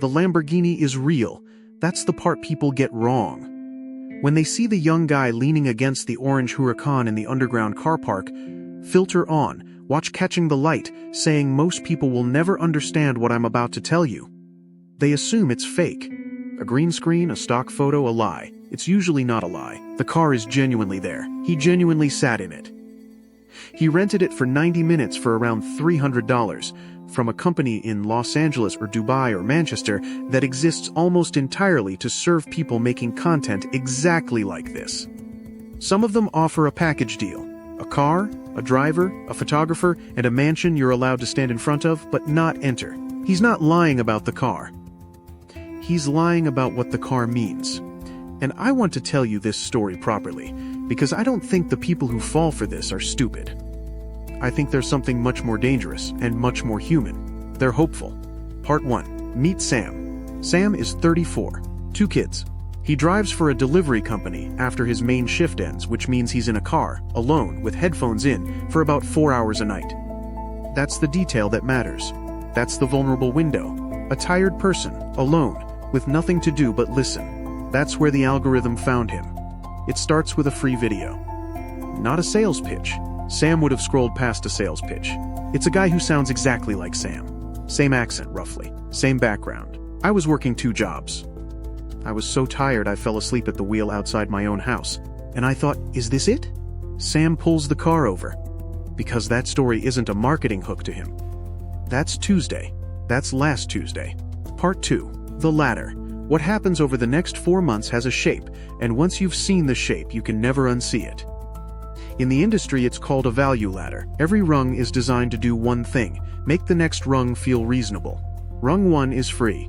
the Lamborghini is real. That's the part people get wrong. When they see the young guy leaning against the orange Huracan in the underground car park, filter on, watch Catching the Light, saying most people will never understand what I'm about to tell you. They assume it's fake. A green screen, a stock photo, a lie. It's usually not a lie. The car is genuinely there. He genuinely sat in it. He rented it for 90 minutes for around $300 from a company in Los Angeles or Dubai or Manchester that exists almost entirely to serve people making content exactly like this. Some of them offer a package deal. A car, a driver, a photographer, and a mansion you're allowed to stand in front of but not enter. He's not lying about the car. He's lying about what the car means. And I want to tell you this story properly, because I don't think the people who fall for this are stupid. I think there's something much more dangerous and much more human. They're hopeful. Part 1. Meet Sam. Sam is 34. 2 kids. He drives for a delivery company after his main shift ends, which means he's in a car, alone, with headphones in, for about 4 hours a night. That's the detail that matters. That's the vulnerable window. A tired person, alone, with nothing to do but listen. That's where the algorithm found him. It starts with a free video. Not a sales pitch. Sam would have scrolled past a sales pitch. It's a guy who sounds exactly like Sam. Same accent, roughly. Same background. I was working 2 jobs. I was so tired I fell asleep at the wheel outside my own house. And I thought, is this it? Sam pulls the car over. Because that story isn't a marketing hook to him. That's Tuesday. That's last Tuesday. Part 2. The ladder. What happens over the next 4 months has a shape, and once you've seen the shape, you can never unsee it. In the industry, it's called a value ladder. Every rung is designed to do one thing: make the next rung feel reasonable. Rung 1 is free.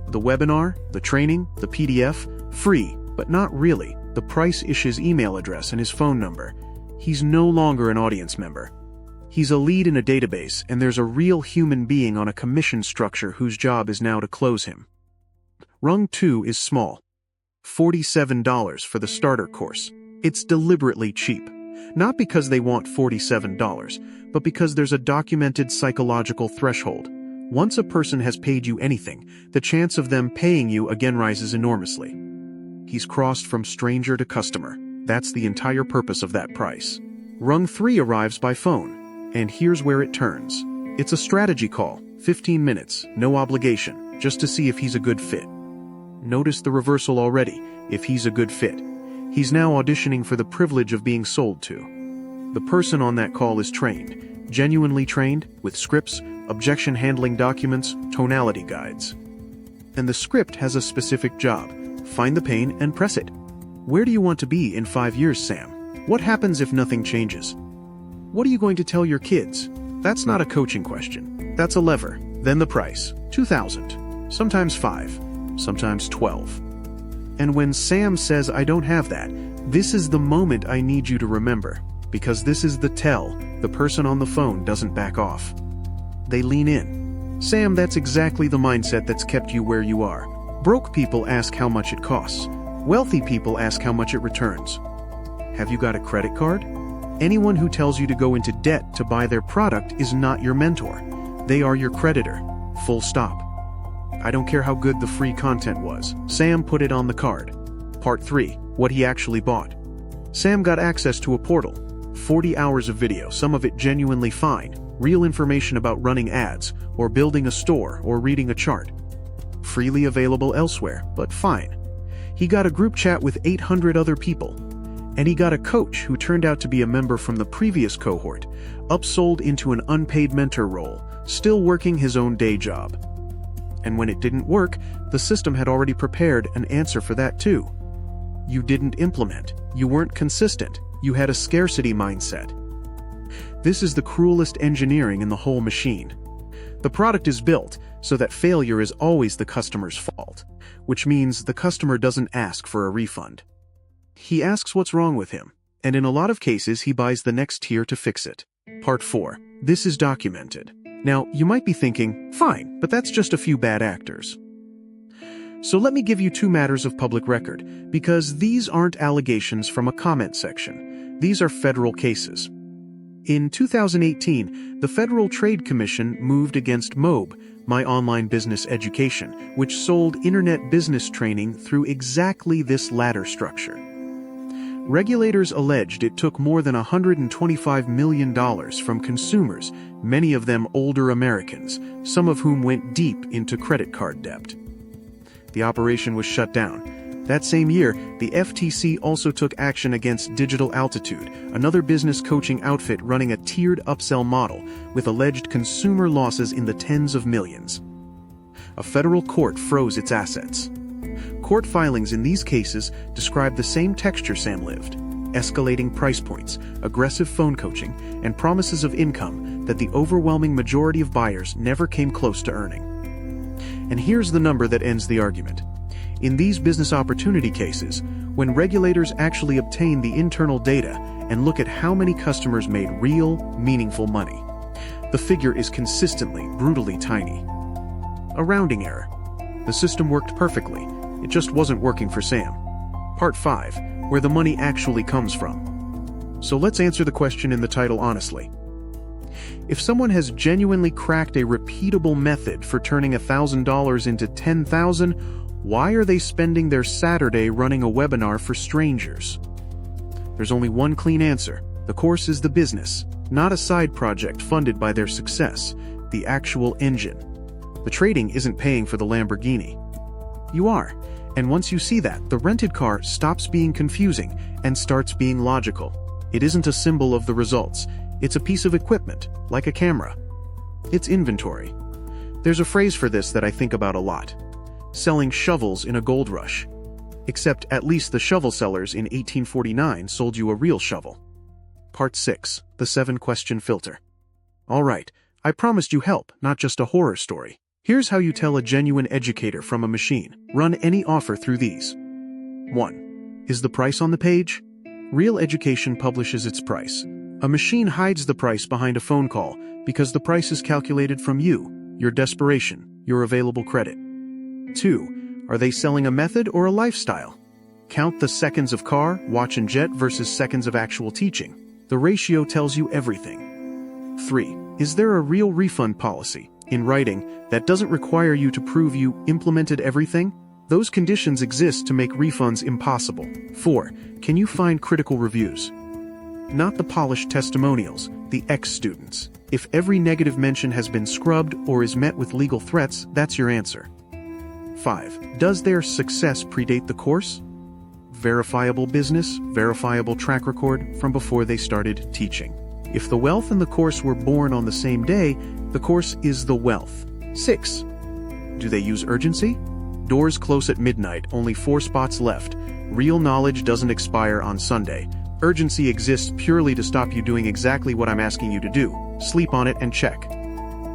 The webinar, the training, the PDF, free, but not really. The price is his email address and his phone number. He's no longer an audience member. He's a lead in a database, and there's a real human being on a commission structure whose job is now to close him. Rung 2 is small. $47 for the starter course. It's deliberately cheap. Not because they want $47, but because there's a documented psychological threshold. Once a person has paid you anything, the chance of them paying you again rises enormously. He's crossed from stranger to customer. That's the entire purpose of that price. Rung 3 arrives by phone, and here's where it turns. It's a strategy call, 15 minutes, no obligation, just to see if he's a good fit. Notice the reversal already. If he's a good fit, he's now auditioning for the privilege of being sold to. The person on that call is trained, genuinely trained, with scripts, objection handling documents, tonality guides. And the script has a specific job: find the pain and press it. Where do you want to be in 5 years, Sam? What happens if nothing changes? What are you going to tell your kids? That's not a coaching question. That's a lever. Then the price, $2,000, sometimes $5, sometimes $12. And when Sam says, I don't have that, this is the moment I need you to remember, because this is the tell the person on the phone doesn't back off. They lean in. Sam, that's exactly the mindset that's kept you where you are. Broke people ask how much it costs. Wealthy people ask how much it returns. Have you got a credit card? Anyone who tells you to go into debt to buy their product is not your mentor. They are your creditor. Full stop. I don't care how good the free content was. Sam put it on the card. Part 3. What he actually bought. Sam got access to a portal. 40 hours of video, some of it genuinely fine. Real information about running ads, or building a store, or reading a chart. Freely available elsewhere, but fine. He got a group chat with 800 other people. And he got a coach who turned out to be a member from the previous cohort, upsold into an unpaid mentor role, still working his own day job. And when it didn't work, the system had already prepared an answer for that too. You didn't implement. You weren't consistent. You had a scarcity mindset. This is the cruelest engineering in the whole machine. The product is built so that failure is always the customer's fault, which means the customer doesn't ask for a refund. He asks what's wrong with him, and in a lot of cases he buys the next tier to fix it. Part 4. This is documented. Now, you might be thinking, fine, but that's just a few bad actors. So let me give you 2 matters of public record, because these aren't allegations from a comment section. These are federal cases. In 2018, the Federal Trade Commission moved against MOBE, My Online Business Education, which sold internet business training through exactly this ladder structure. Regulators alleged it took more than $125 million from consumers, many of them older Americans, some of whom went deep into credit card debt. The operation was shut down. That same year, the FTC also took action against Digital Altitude, another business coaching outfit running a tiered upsell model with alleged consumer losses in the tens of millions. A federal court froze its assets. Court filings in these cases describe the same texture Sam lived: escalating price points, aggressive phone coaching, and promises of income that the overwhelming majority of buyers never came close to earning. And here's the number that ends the argument. In these business opportunity cases, when regulators actually obtain the internal data and look at how many customers made real, meaningful money, the figure is consistently, brutally tiny. A rounding error. The system worked perfectly. It just wasn't working for Sam. Part 5, where the money actually comes from. So let's answer the question in the title honestly. If someone has genuinely cracked a repeatable method for turning $1,000 into $10,000, why are they spending their Saturday running a webinar for strangers? There's only one clean answer. The course is the business, not a side project funded by their success, the actual engine. The trading isn't paying for the Lamborghini. You are. And once you see that, the rented car stops being confusing and starts being logical. It isn't a symbol of the results. It's a piece of equipment, like a camera. It's inventory. There's a phrase for this that I think about a lot. Selling shovels in a gold rush. Except at least the shovel sellers in 1849 sold you a real shovel. Part 6, the 7-question filter. Alright, I promised you help, not just a horror story. Here's how you tell a genuine educator from a machine. Run any offer through these. 1. Is the price on the page? Real education publishes its price. A machine hides the price behind a phone call because the price is calculated from you, your desperation, your available credit. 2. Are they selling a method or a lifestyle? Count the seconds of car, watch and jet versus seconds of actual teaching. The ratio tells you everything. 3. Is there a real refund policy, in writing, that doesn't require you to prove you implemented everything? Those conditions exist to make refunds impossible. 4. Can you find critical reviews? Not the polished testimonials, the ex-students. If every negative mention has been scrubbed or is met with legal threats, that's your answer. 5. Does their success predate the course? Verifiable business, verifiable track record from before they started teaching. If the wealth and the course were born on the same day, the course is the wealth. 6. Do they use urgency? Doors close at midnight, only 4 spots left. Real knowledge doesn't expire on Sunday. Urgency exists purely to stop you doing exactly what I'm asking you to do. Sleep on it and check.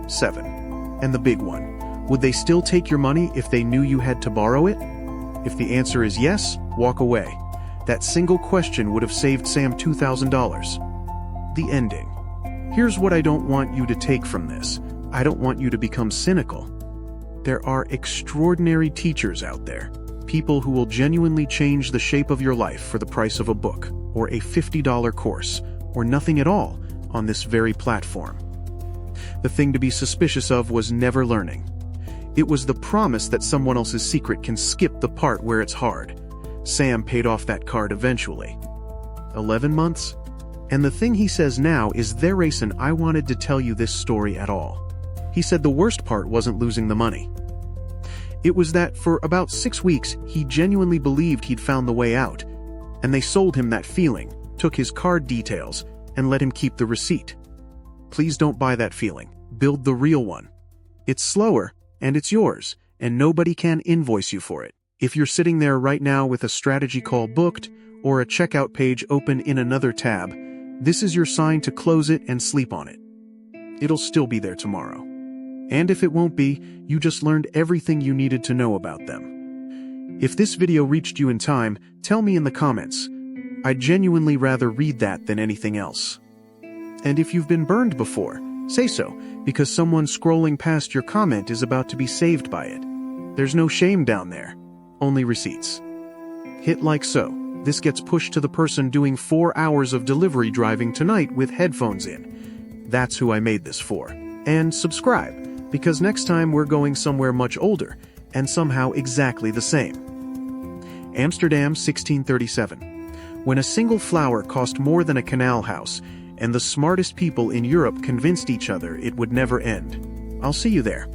7. And the big one. Would they still take your money if they knew you had to borrow it? If the answer is yes, walk away. That single question would have saved Sam $2,000. The ending. Here's what I don't want you to take from this. I don't want you to become cynical. There are extraordinary teachers out there. People who will genuinely change the shape of your life for the price of a book, or a $50 course, or nothing at all on this very platform. The thing to be suspicious of was never learning. It was the promise that someone else's secret can skip the part where it's hard. Sam paid off that card eventually. 11 months? And the thing he says now is there reason I wanted to tell you this story at all. He said the worst part wasn't losing the money. It was that for about 6 weeks he genuinely believed he'd found the way out, and they sold him that feeling, took his card details, and let him keep the receipt. Please don't buy that feeling. Build the real one. It's slower, and it's yours, and nobody can invoice you for it. If you're sitting there right now with a strategy call booked, or a checkout page open in another tab, this is your sign to close it and sleep on it. It'll still be there tomorrow. And if it won't be, you just learned everything you needed to know about them. If this video reached you in time, tell me in the comments. I'd genuinely rather read that than anything else. And if you've been burned before, say so, because someone scrolling past your comment is about to be saved by it. There's no shame down there, only receipts. Hit like so. This gets pushed to the person doing 4 hours of delivery driving tonight with headphones in. That's who I made this for. And subscribe, because next time we're going somewhere much older, and somehow exactly the same. Amsterdam, 1637. When a single flower cost more than a canal house, and the smartest people in Europe convinced each other it would never end. I'll see you there.